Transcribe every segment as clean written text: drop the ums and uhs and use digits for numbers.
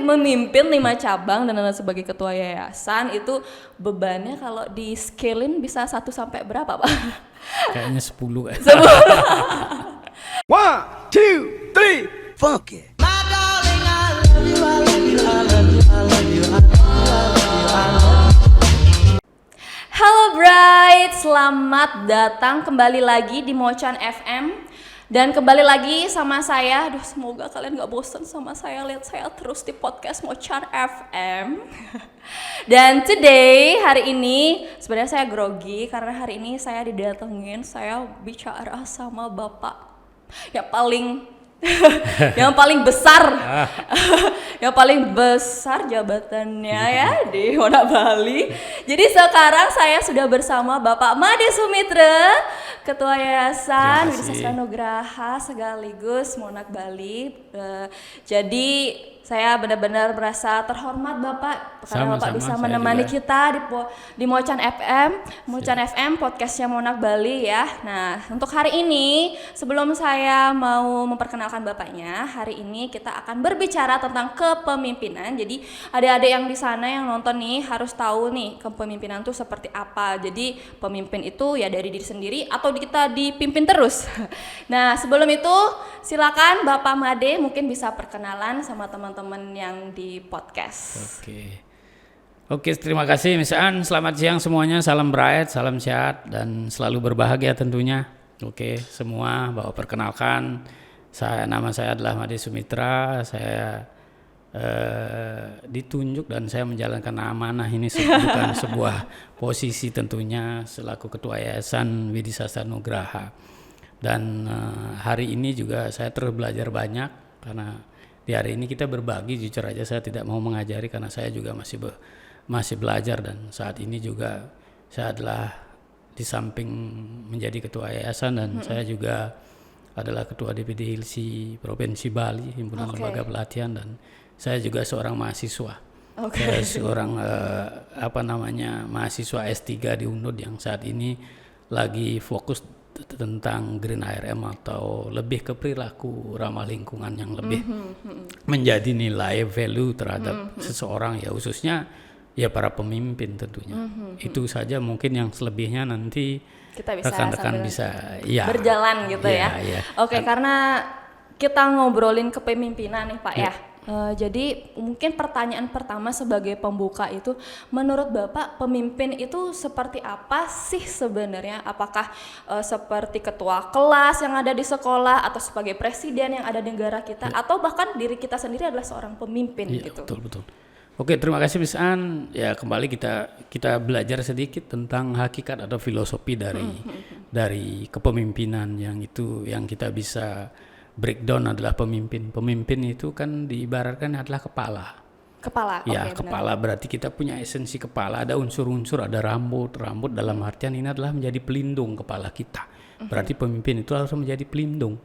memimpin 5 cabang dan sebagai ketua yayasan itu bebannya kalau di scale-in bisa 1 sampai berapa, Pak? Kayaknya 10 kan. 1, 2, 3, funk it. Halo Bright, selamat datang kembali lagi di Mocan FM. Dan kembali lagi sama saya, aduh semoga kalian gak bosen sama saya, lihat saya terus di podcast Mocan FM. Dan today, hari ini, sebenarnya saya grogi karena hari ini saya didatengin, saya bicara sama bapak yang paling besar yang paling besar jabatannya ya di Monak Bali. Jadi sekarang saya sudah bersama Bapak Made Sumitra, Ketua Yayasan Widisastra Nugraha sekaligus Monak Bali. Jadi saya benar-benar merasa terhormat Bapak karena Bapak bisa menemani kita di Mocan FM, FM podcastnya Monak Bali ya. Nah untuk hari ini sebelum saya mau memperkenalkan Bapaknya, hari ini kita akan berbicara tentang kepemimpinan. Jadi adik-adik yang di sana yang nonton nih harus tahu nih kepemimpinan itu seperti apa. Jadi pemimpin itu ya dari diri sendiri atau kita dipimpin terus. Nah sebelum itu silakan Bapak Made mungkin bisa perkenalan sama teman-teman yang di podcast. Oke, terima kasih Miss An. Selamat siang semuanya, salam bright, salam sehat dan selalu berbahagia tentunya. Oke, semua bawa perkenalkan. Nama saya adalah Made Sumitra. Saya ditunjuk dan saya menjalankan amanah ini bukan sebuah posisi tentunya selaku Ketua Yayasan Widisastra Nugraha. Dan hari ini juga saya terus belajar banyak karena di hari ini kita berbagi. Jujur aja saya tidak mau mengajari karena saya juga masih belajar, dan saat ini juga saya adalah di samping menjadi ketua yayasan dan saya juga adalah ketua DPD HILSI Provinsi Bali, himpunan lembaga pelatihan, dan saya juga seorang mahasiswa. Saya seorang mahasiswa S3 di UNUD yang saat ini lagi fokus tentang green ARM atau lebih ke perilaku ramah lingkungan yang lebih menjadi nilai value terhadap seseorang ya, khususnya ya para pemimpin tentunya. Itu saja, mungkin yang selebihnya nanti kita rekan-rekan bisa berjalan gitu ya. Oke, karena kita ngobrolin kepemimpinan nih Pak ya. Jadi mungkin pertanyaan pertama sebagai pembuka itu, menurut Bapak pemimpin itu seperti apa sih sebenarnya? Apakah seperti ketua kelas yang ada di sekolah, atau sebagai presiden yang ada di negara kita, atau bahkan diri kita sendiri adalah seorang pemimpin gitu? Betul. Oke, terima kasih Miss An. Ya, kembali kita belajar sedikit tentang hakikat atau filosofi dari kepemimpinan yang kita bisa breakdown adalah pemimpin. Pemimpin itu kan diibaratkan adalah kepala. Ya, kepala benar. Berarti kita punya esensi kepala, ada unsur-unsur, ada rambut dalam artian ini adalah menjadi pelindung kepala kita. Berarti pemimpin itu harus menjadi pelindung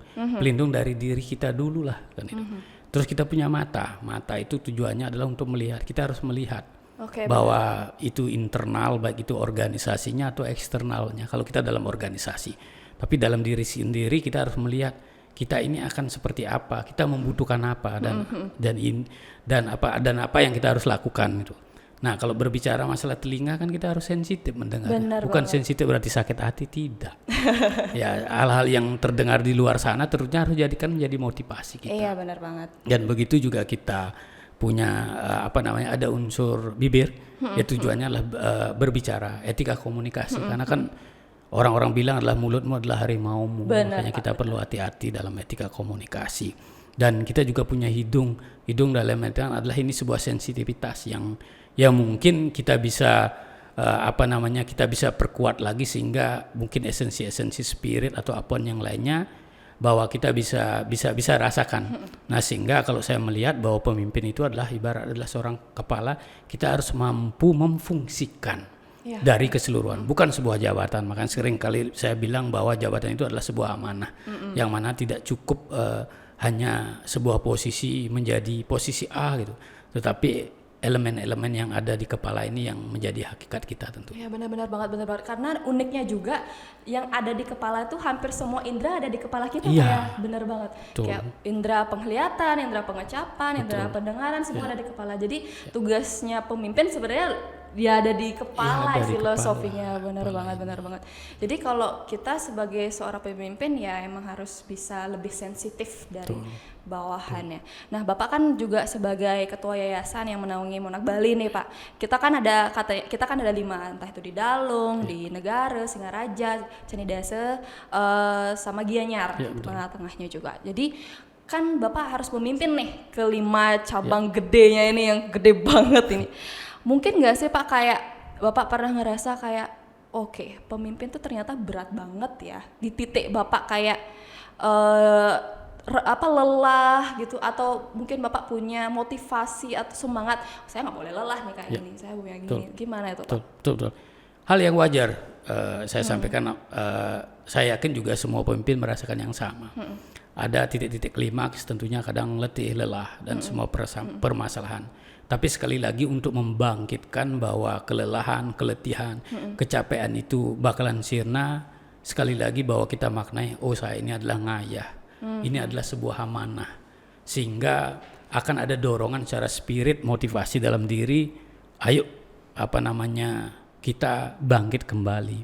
dari diri kita dulu lah kan itu. Terus kita punya mata itu tujuannya adalah untuk melihat. Kita harus melihat bahwa itu internal, baik itu organisasinya atau eksternalnya. Kalau kita dalam organisasi, tapi dalam diri sendiri kita harus melihat kita ini akan seperti apa, kita membutuhkan apa, dan apa yang kita harus lakukan itu. Nah, kalau berbicara masalah telinga kan kita harus sensitif mendengar. Bukan sensitif berarti sakit hati, tidak. Ya, hal-hal yang terdengar di luar sana terusnya harus menjadi motivasi kita. Iya, benar banget. Dan begitu juga kita punya ada unsur bibir, ya tujuannya adalah berbicara, etika komunikasi. Karena kan orang-orang bilang adalah mulutmu adalah harimaumu. Makanya kita perlu hati-hati dalam etika komunikasi. Dan kita juga punya hidung dalam artian adalah ini sebuah sensitivitas yang mungkin kita bisa kita bisa perkuat lagi, sehingga mungkin esensi spirit atau apapun yang lainnya bahwa kita bisa rasakan. Nah, sehingga kalau saya melihat bahwa pemimpin itu adalah seorang kepala, kita harus mampu memfungsikan dari keseluruhan, bukan sebuah jabatan. Makanya sering kali saya bilang bahwa jabatan itu adalah sebuah amanah, yang mana tidak cukup hanya sebuah posisi menjadi posisi A gitu, tetapi elemen-elemen yang ada di kepala ini yang menjadi hakikat kita tentu. Ya benar-benar banget. Karena uniknya juga yang ada di kepala itu hampir semua indera ada di kepala kita Iya. kayak bener banget. Betul. Kayak indera penglihatan, indera pengecapan, indera pendengaran semua ada di kepala. Jadi tugasnya pemimpin sebenarnya dia ada di kepala Iya, ada di filosofinya. kepala. Benar banget. Jadi kalau kita sebagai seorang pemimpin ya emang harus bisa lebih sensitif dari bawahannya. Nah, Bapak kan juga sebagai ketua yayasan yang menaungi Monark Bali nih, Pak. Kita kan ada 5, entah itu di Dalung, di Negara, Singaraja, Cenidase, sama Gianyar, tengah-tengahnya juga. Jadi kan Bapak harus memimpin nih ke 5 cabang gedenya ini yang gede banget ini. Mungkin nggak sih Pak kayak Bapak pernah ngerasa kayak oke, pemimpin tuh ternyata berat banget ya. Di titik Bapak kayak lelah gitu, atau mungkin Bapak punya motivasi atau semangat, saya nggak boleh lelah nih kayak gini, saya punya gini. Gimana itu Pak? Betul. Hal yang wajar saya sampaikan, saya yakin juga semua pemimpin merasakan yang sama. Ada titik-titik klimaks tentunya kadang letih, lelah dan semua permasalahan. Tapi sekali lagi untuk membangkitkan bahwa kelelahan, keletihan, kecapean itu bakalan sirna, sekali lagi bahwa kita maknai, saya ini adalah ngayah. Ini adalah sebuah amanah, sehingga akan ada dorongan secara spirit, motivasi dalam diri. Ayo, kita bangkit kembali.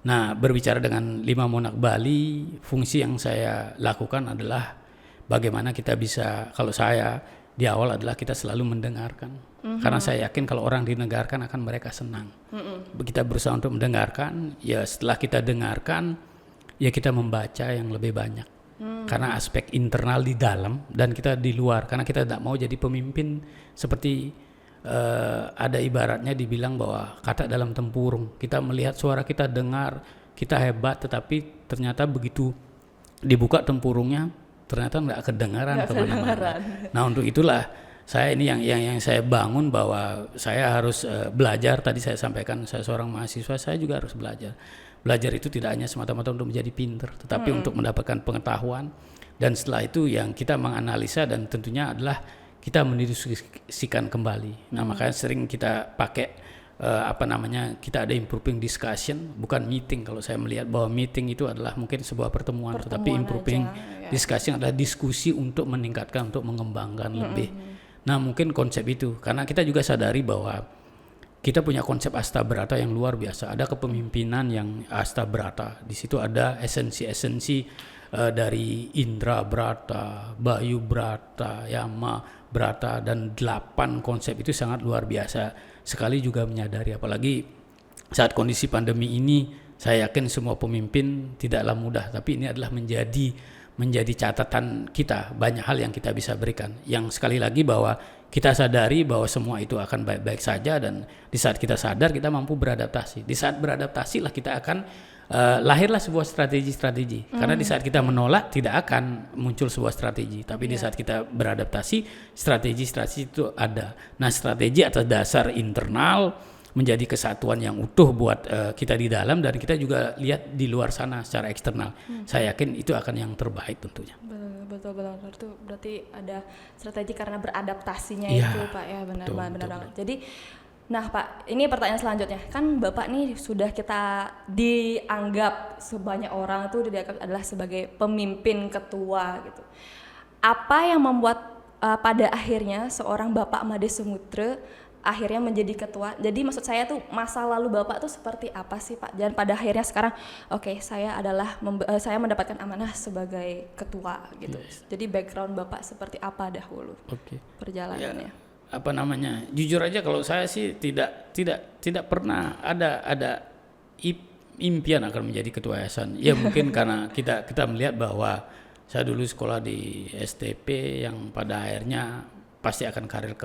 Nah, berbicara dengan 5 Monark Bali, fungsi yang saya lakukan adalah bagaimana kita bisa, kalau saya di awal adalah kita selalu mendengarkan. Karena saya yakin kalau orang didengarkan akan mereka senang. Kita berusaha untuk mendengarkan, ya setelah kita dengarkan, ya kita membaca yang lebih banyak. Karena aspek internal di dalam dan kita di luar, karena kita tidak mau jadi pemimpin seperti ada ibaratnya dibilang bahwa kata dalam tempurung, kita melihat suara kita dengar, kita hebat, tetapi ternyata begitu dibuka tempurungnya ternyata nggak kedengaran kemana-mana. Nah, untuk itulah saya ini yang saya bangun bahwa saya harus belajar. Tadi saya sampaikan saya seorang mahasiswa, saya juga harus belajar. Belajar itu tidak hanya semata-mata untuk menjadi pinter, tetapi untuk mendapatkan pengetahuan. Dan setelah itu yang kita menganalisa dan tentunya adalah kita mendiskusikan kembali. Nah, makanya sering kita pakai kita ada improving discussion, bukan meeting. Kalau saya melihat bahwa meeting itu adalah mungkin sebuah pertemuan tetapi improving discussion adalah diskusi untuk meningkatkan, untuk mengembangkan lebih. Nah, mungkin konsep itu, karena kita juga sadari bahwa kita punya konsep Asta Brata yang luar biasa. Ada kepemimpinan yang Asta Brata. Di situ ada esensi-esensi dari Indra Brata, Bayu Brata, Yama Brata, dan 8 konsep itu sangat luar biasa. Sekali juga menyadari, apalagi saat kondisi pandemi ini, saya yakin semua pemimpin tidaklah mudah, tapi ini adalah menjadi catatan kita, banyak hal yang kita bisa berikan. Yang sekali lagi bahwa kita sadari bahwa semua itu akan baik-baik saja, dan di saat kita sadar kita mampu beradaptasi. Di saat beradaptasi lah kita akan lahirlah sebuah strategi-strategi. Karena di saat kita menolak tidak akan muncul sebuah strategi, tapi di saat kita beradaptasi strategi-strategi itu ada. Nah, strategi atas dasar internal menjadi kesatuan yang utuh buat kita di dalam, dan kita juga lihat di luar sana secara eksternal. Saya yakin itu akan yang terbaik tentunya. Betul itu berarti ada strategi karena beradaptasinya Ya, itu Pak ya, benar betul. banget. Jadi nah Pak, ini pertanyaan selanjutnya, kan Bapak nih sudah kita dianggap sebanyak orang itu dianggap adalah sebagai pemimpin ketua gitu. Apa yang membuat pada akhirnya seorang Bapak Made Sumitra akhirnya menjadi ketua? Jadi maksud saya tuh masa lalu Bapak tuh seperti apa sih Pak? Dan pada akhirnya sekarang saya mendapatkan amanah sebagai ketua gitu. Jadi background Bapak seperti apa dahulu perjalanannya? Jujur aja kalau saya sih tidak pernah ada impian akan menjadi ketua yayasan. Ya mungkin karena kita melihat bahwa saya dulu sekolah di STP yang pada akhirnya pasti akan karir ke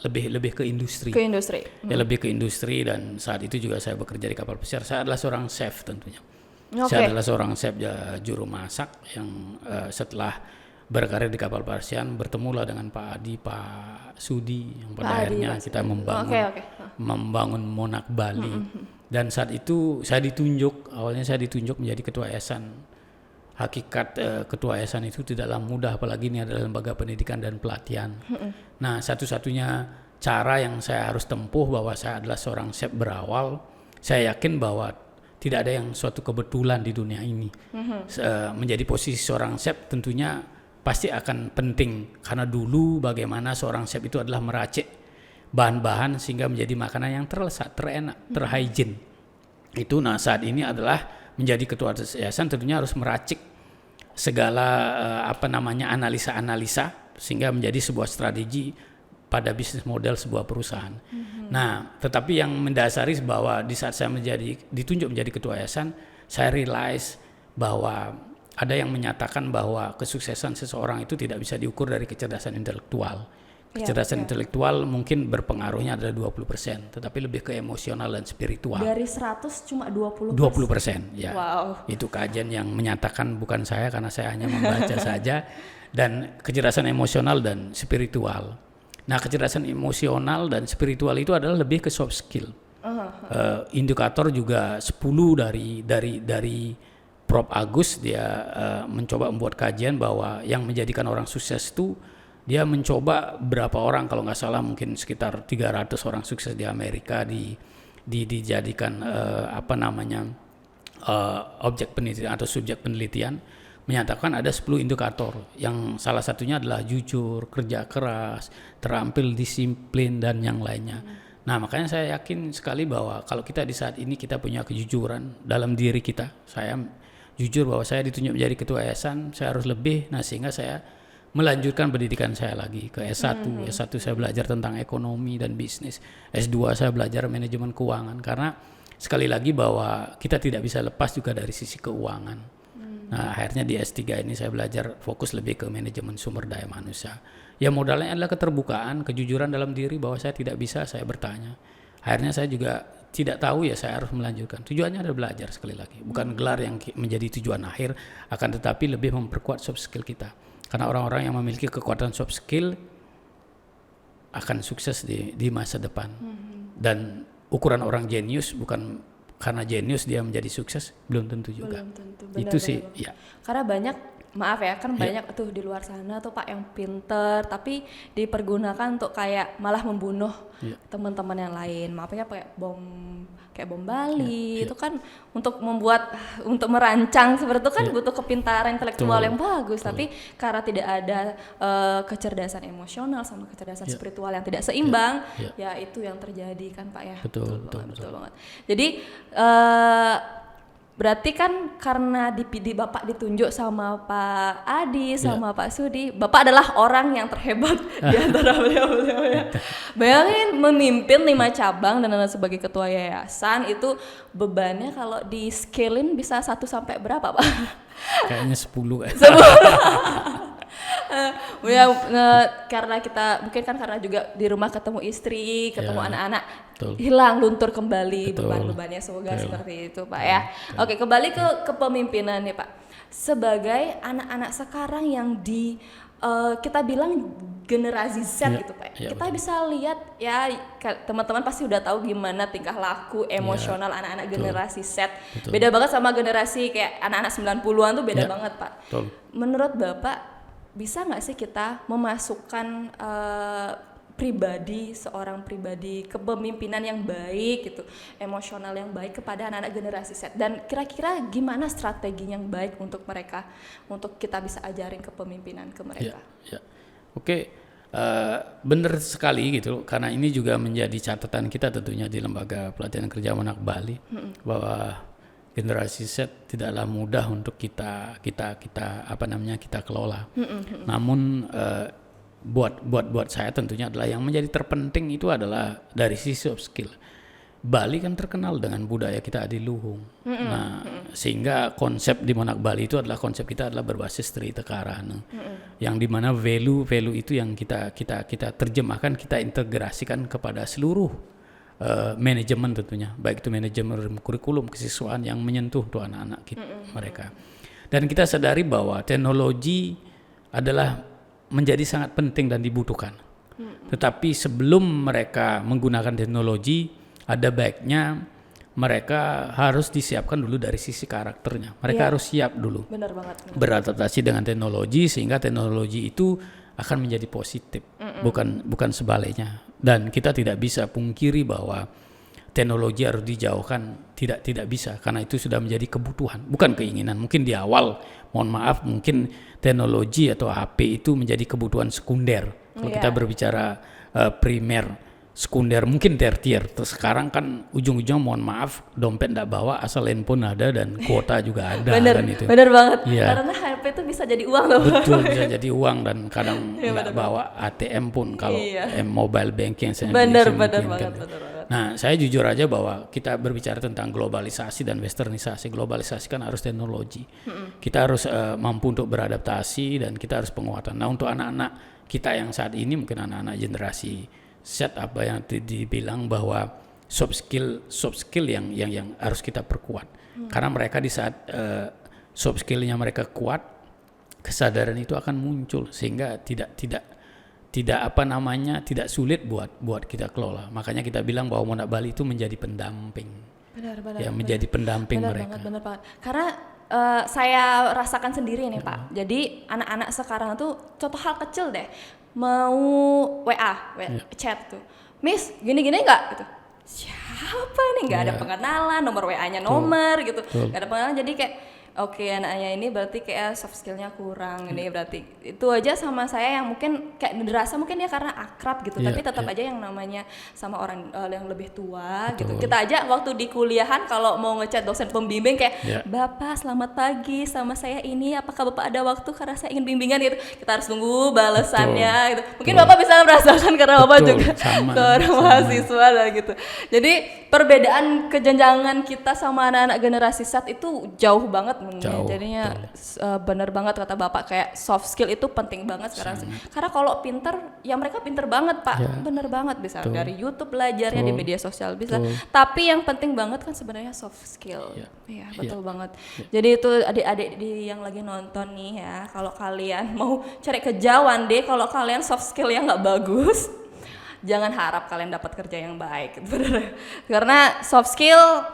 lebih ke industri. Ya, lebih ke industri, dan saat itu juga saya bekerja di kapal pesiar. Saya adalah seorang chef tentunya. Saya adalah seorang chef juru masak yang setelah berkarir di kapal pesiar bertemulah dengan Pak Adi, Pak Sudi, yang pada akhirnya kita membangun Monark Bali. Dan saat itu awalnya saya ditunjuk menjadi ketua yayasan. Hakikat ketua yayasan itu tidaklah mudah, apalagi ini adalah lembaga pendidikan dan pelatihan. Nah, satu-satunya cara yang saya harus tempuh bahwa saya adalah seorang chef berawal, saya yakin bahwa tidak ada yang suatu kebetulan di dunia ini. Menjadi posisi seorang chef tentunya pasti akan penting, karena dulu bagaimana seorang chef itu adalah meracik bahan-bahan sehingga menjadi makanan yang terlezat, terenak, terhygiene. Itu saat ini adalah menjadi ketua yayasan tentunya harus meracik segala analisa-analisa sehingga menjadi sebuah strategi pada bisnis model sebuah perusahaan. Nah, tetapi yang mendasari bahwa di saat saya ditunjuk menjadi ketua yayasan, saya realize bahwa ada yang menyatakan bahwa kesuksesan seseorang itu tidak bisa diukur dari kecerdasan intelektual. Kecerdasan intelektual mungkin berpengaruhnya adalah 20%, tetapi lebih ke emosional dan spiritual. Dari 100 cuma 20%? 20%, ya. Wow. Itu kajian yang menyatakan, bukan saya, karena saya hanya membaca saja. Dan kecerdasan emosional dan spiritual. Nah, kecerdasan emosional dan spiritual itu adalah lebih ke soft skill. Indikator juga 10 dari Prof. Agus, dia mencoba membuat kajian bahwa yang menjadikan orang sukses itu dia mencoba berapa orang, kalau nggak salah mungkin sekitar 300 orang sukses di Amerika dijadikan objek penelitian atau subjek penelitian, menyatakan ada 10 indikator yang salah satunya adalah jujur, kerja keras, terampil, disiplin, dan yang lainnya. Nah, makanya saya yakin sekali bahwa kalau kita di saat ini kita punya kejujuran dalam diri kita, saya jujur bahwa saya ditunjuk menjadi ketua yayasan, saya harus lebih, sehingga saya melanjutkan pendidikan saya lagi ke S1. S1 saya belajar tentang ekonomi dan bisnis, S2 saya belajar manajemen keuangan, karena sekali lagi bahwa kita tidak bisa lepas juga dari sisi keuangan. Nah, akhirnya di S3 ini saya belajar fokus lebih ke manajemen sumber daya manusia. Ya, modalnya adalah keterbukaan, kejujuran dalam diri bahwa saya tidak bisa, saya bertanya. Akhirnya saya juga tidak tahu, ya saya harus melanjutkan. Tujuannya adalah belajar, sekali lagi. Bukan gelar yang menjadi tujuan akhir, akan tetapi lebih memperkuat soft skill kita. Karena orang-orang yang memiliki kekuatan soft skill akan sukses di masa depan. Dan ukuran orang jenius bukan karena jenius dia menjadi sukses, belum tentu juga. Belum tentu. Itu sih, ya. Karena banyak, maaf ya, kan banyak tuh di luar sana tuh Pak yang pinter, tapi dipergunakan untuk kayak malah membunuh teman-teman yang lain. Maaf ya, kayak bom Bali, itu kan untuk merancang seperti itu kan butuh kepintaran intelektual yang bagus, tapi karena tidak ada kecerdasan emosional sama kecerdasan spiritual yang tidak seimbang, ya itu yang terjadi kan Pak ya. Betul banget. Jadi berarti kan karena Bapak ditunjuk sama Pak Adi sama Pak Sudi, Bapak adalah orang yang terhebat di antara beliau-beliau ya. Bayangin memimpin 5 cabang dan sebagai ketua yayasan, itu bebannya kalau di scale-in bisa 1 sampai berapa Pak? Kayaknya 10. Karena kita mungkin kan karena juga di rumah ketemu istri, ketemu anak-anak, betul. Hilang luntur kembali Betul. beban-bebannya, semoga seperti itu Pak ya. Oke, kembali ke kepemimpinan nih Pak. Sebagai anak-anak sekarang yang kita bilang generasi Z gitu Pak. Kita bisa lihat ya, teman-teman pasti udah tahu gimana tingkah laku emosional anak-anak generasi Z. Betul. Beda banget sama generasi kayak anak-anak 90-an tuh beda banget Pak. Betul. Menurut Bapak, bisa nggak sih kita memasukkan seorang pribadi kepemimpinan yang baik gitu, emosional yang baik kepada anak-anak generasi Z, dan kira-kira gimana strategi yang baik untuk mereka, untuk kita bisa ajarin kepemimpinan ke mereka? Oke, benar sekali gitu, karena ini juga menjadi catatan kita tentunya di Lembaga Pelatihan Kerja Monak Bali, bahwa generasi Z tidaklah mudah untuk kita kelola. Namun buat saya tentunya adalah yang menjadi terpenting itu adalah dari sisi soft skill. Bali kan terkenal dengan budaya kita adiluhung. Sehingga konsep di Monak Bali itu adalah konsep kita adalah berbasis Trita Karana. Yang dimana value itu yang kita terjemahkan, kita integrasikan kepada seluruh manajemen tentunya, baik itu manajemen kurikulum, kesiswaan yang menyentuh tuh anak-anak mereka. Dan kita sadari bahwa teknologi adalah menjadi sangat penting dan dibutuhkan. Tetapi sebelum mereka menggunakan teknologi, ada baiknya mereka harus disiapkan dulu dari sisi karakternya. Mereka harus siap dulu. Benar banget. Beradaptasi dengan teknologi, sehingga teknologi itu akan menjadi positif, bukan sebaliknya. Dan kita tidak bisa pungkiri bahwa teknologi harus dijauhkan, tidak bisa, karena itu sudah menjadi kebutuhan, bukan keinginan. Mungkin di awal, mohon maaf, mungkin teknologi atau HP itu menjadi kebutuhan sekunder. Kalau kita berbicara primer, sekunder, mungkin tertier. Terus sekarang kan ujung-ujung mohon maaf, dompet enggak bawa asal handphone ada dan kuota juga ada. Bener, kan itu. bener banget. Iya. Karena HP itu bisa jadi uang loh. Betul, bisa jadi uang, dan kadang nggak bawa ATM pun kalau mobile banking saya Bener memungkinkan. banget, bener banget. Nah, saya jujur aja bahwa kita berbicara tentang globalisasi dan westernisasi. Globalisasi kan harus teknologi. Kita harus mampu untuk beradaptasi dan kita harus penguatan. Nah, untuk anak-anak kita yang saat ini, mungkin anak-anak generasi Z, apa yang dibilang bahwa soft skill yang harus kita perkuat. Karena mereka di saat soft skillnya mereka kuat, kesadaran itu akan muncul sehingga tidak sulit buat kita kelola. Makanya kita bilang bahwa Mondak Bali itu menjadi pendamping. Benar. Menjadi pendamping benar mereka. Benar banget. Karena saya rasakan sendiri nih Pak. Jadi anak-anak sekarang tuh contoh hal kecil deh, mau WA chat tuh, Miss gini-gini nggak gitu. Siapa ini, nggak ada pengenalan, nomor WA-nya gitu, nggak ada pengenalan. Jadi kayak oke, anaknya ini berarti kayak soft skillnya kurang. Ini berarti itu aja sama saya yang mungkin kayak dirasa mungkin ya karena akrab gitu, tapi tetap aja yang namanya sama orang yang lebih tua gitu. Kita aja waktu di kuliahan kalau mau ngechat dosen pembimbing kayak Bapak selamat pagi, sama saya ini apakah Bapak ada waktu karena saya ingin bimbingan gitu. Kita harus tunggu balasannya gitu. Mungkin Bapak bisa merasakan karena Bapak juga seorang mahasiswa lah gitu. Jadi perbedaan kejenjangan kita sama anak-anak generasi Z itu jauh banget. Jadinya bener banget kata Bapak, kayak soft skill itu penting banget sekarang sih. Karena kalau pinter, ya mereka pinter banget Pak, bener banget, bisa dari YouTube belajarnya, di media sosial bisa. Tapi yang penting banget kan sebenarnya soft skill. Iya betul banget. Jadi itu adik-adik yang lagi nonton nih ya, kalau kalian mau cari kejauhan deh, kalau kalian soft skill yang nggak bagus, jangan harap kalian dapat kerja yang baik, bener. Karena soft skill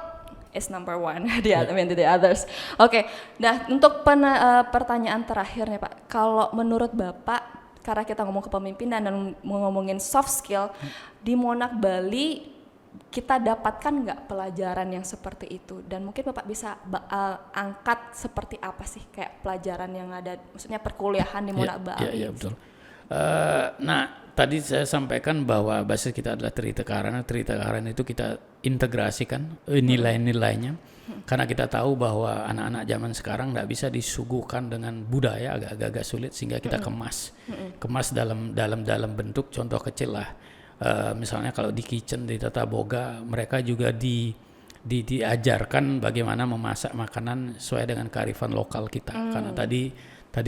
is number one di others. Oke, nah untuk pertanyaan terakhir nih Pak, kalau menurut Bapak, karena kita ngomong kepemimpinan dan ngomongin soft skill, di Mondak Bali kita dapatkan nggak pelajaran yang seperti itu? Dan mungkin Bapak bisa angkat seperti apa sih kayak pelajaran yang ada, maksudnya perkuliahan di Mondak Bali? Iya betul. Nah, tadi saya sampaikan bahwa basis kita adalah Trita Karana. Trita Karana itu kita integrasikan nilai-nilainya, karena kita tahu bahwa anak-anak zaman sekarang tidak bisa disuguhkan dengan budaya, agak sulit, sehingga kita kemas dalam bentuk contoh kecil lah. Misalnya kalau di kitchen di Tata Boga, mereka juga diajarkan bagaimana memasak makanan sesuai dengan kearifan lokal kita. Karena tadi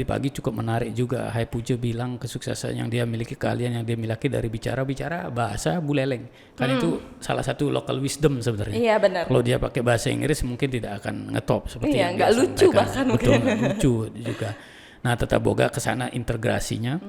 pagi cukup menarik juga, Hai Puja bilang kesuksesan yang dia miliki, keahlian yang dia miliki dari bicara bahasa Buleleng. Kan itu salah satu local wisdom sebenarnya. Iya benar. Kalau dia pakai bahasa Inggris mungkin tidak akan ngetop seperti yang nggak lucu bahkan betul, nggak lucu juga. Nah, Tata Boga kesana integrasinya.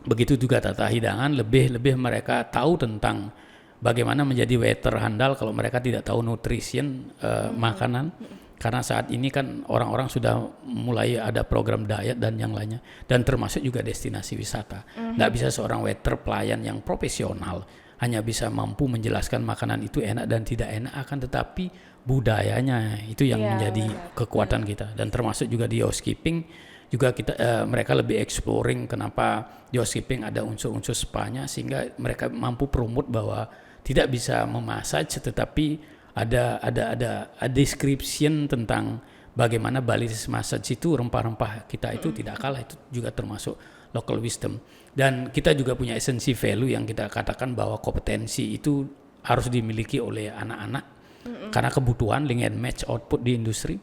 Begitu juga Tata Hidangan, lebih mereka tahu tentang bagaimana menjadi waiter handal kalau mereka tidak tahu nutrition makanan. Karena saat ini kan orang-orang sudah mulai ada program diet dan yang lainnya, dan termasuk juga destinasi wisata. Nggak bisa seorang waiter pelayan yang profesional hanya bisa mampu menjelaskan makanan itu enak dan tidak enak, akan tetapi budayanya itu yang menjadi kekuatan kita. Dan termasuk juga di housekeeping juga kita mereka lebih exploring kenapa di housekeeping ada unsur-unsur spa-nya, sehingga mereka mampu promote bahwa tidak bisa memassage tetapi ada description tentang bagaimana Bali massage itu, rempah-rempah kita itu tidak kalah, itu juga termasuk local wisdom. Dan kita juga punya esensi value yang kita katakan bahwa kompetensi itu harus dimiliki oleh anak-anak karena kebutuhan link and match output di industri.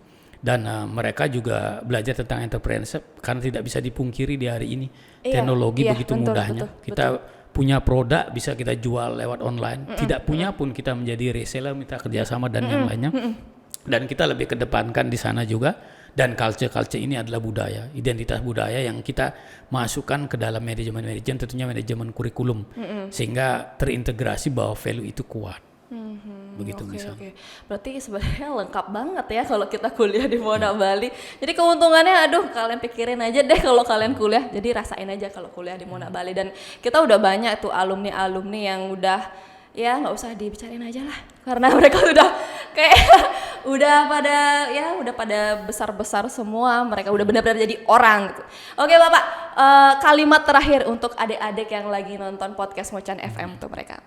Dan mereka juga belajar tentang entrepreneurship, karena tidak bisa dipungkiri di hari ini teknologi begitu mudahnya. Kita punya produk bisa kita jual lewat online, tidak punya pun kita menjadi reseller, minta kerjasama dan yang lainnya. Dan kita lebih kedepankan di sana juga. Dan culture ini adalah budaya, identitas budaya yang kita masukkan ke dalam manajemen, tentunya manajemen kurikulum, sehingga terintegrasi bahwa value itu kuat. begitu Oke, misalnya. oke. Berarti sebenarnya lengkap banget ya kalau kita kuliah di Mona Bali. Jadi keuntungannya, aduh kalian pikirin aja deh kalau kalian kuliah. Jadi rasain aja kalau kuliah di Mona Bali. Dan kita udah banyak tuh alumni-alumni yang udah, ya nggak usah dibicarain aja lah. Karena mereka udah kayak udah pada besar-besar semua. Mereka udah benar-benar jadi orang gitu. Oke Bapak, kalimat terakhir untuk adik-adik yang lagi nonton podcast Mocan FM tuh mereka.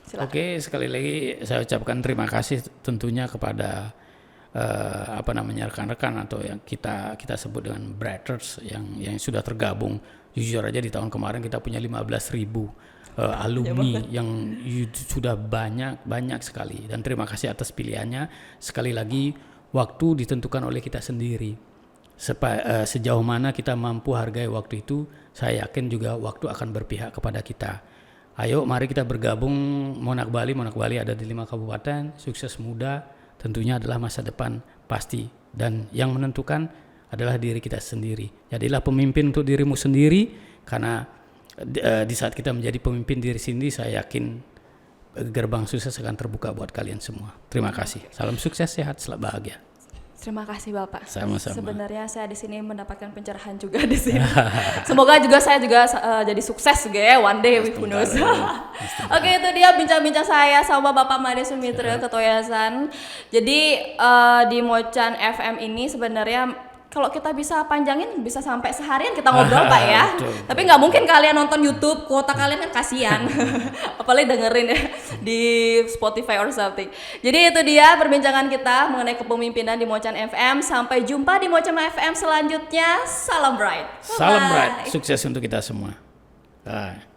Silakan. Oke, sekali lagi saya ucapkan terima kasih tentunya kepada rekan-rekan atau yang kita sebut dengan brothers yang sudah tergabung. Jujur aja di tahun kemarin kita punya 15.000 alumni yang sudah banyak sekali, dan terima kasih atas pilihannya. Sekali lagi, waktu ditentukan oleh kita sendiri. Sejauh mana kita mampu hargai waktu itu, saya yakin juga waktu akan berpihak kepada kita. Ayo mari kita bergabung. Monak Bali ada di 5 kabupaten. Sukses muda tentunya adalah masa depan pasti, dan yang menentukan adalah diri kita sendiri. Jadilah pemimpin untuk dirimu sendiri, karena di saat kita menjadi pemimpin diri sendiri, saya yakin gerbang sukses akan terbuka buat kalian semua. Terima kasih. Salam sukses, sehat, selalu bahagia. Terima kasih Bapak. Sama-sama. Sebenarnya saya di sini mendapatkan pencerahan juga di sini. Semoga juga saya jadi sukses juga ya one day with Hunus. Oke, itu dia bincang-bincang saya sama Bapak Made Sumitra Ketua Yayasan. Jadi di Mocan FM ini sebenarnya kalau kita bisa panjangin bisa sampai seharian kita ngobrol Pak ya. Betul. Tapi nggak mungkin kalian nonton YouTube, kuota kalian kan kasihan. Apalagi dengerin ya di Spotify or something. Jadi itu dia perbincangan kita mengenai kepemimpinan di Mocan FM. Sampai jumpa di Mocan FM selanjutnya. Salam Bright. Salam Bye-bye. Bright, sukses untuk kita semua. Bye.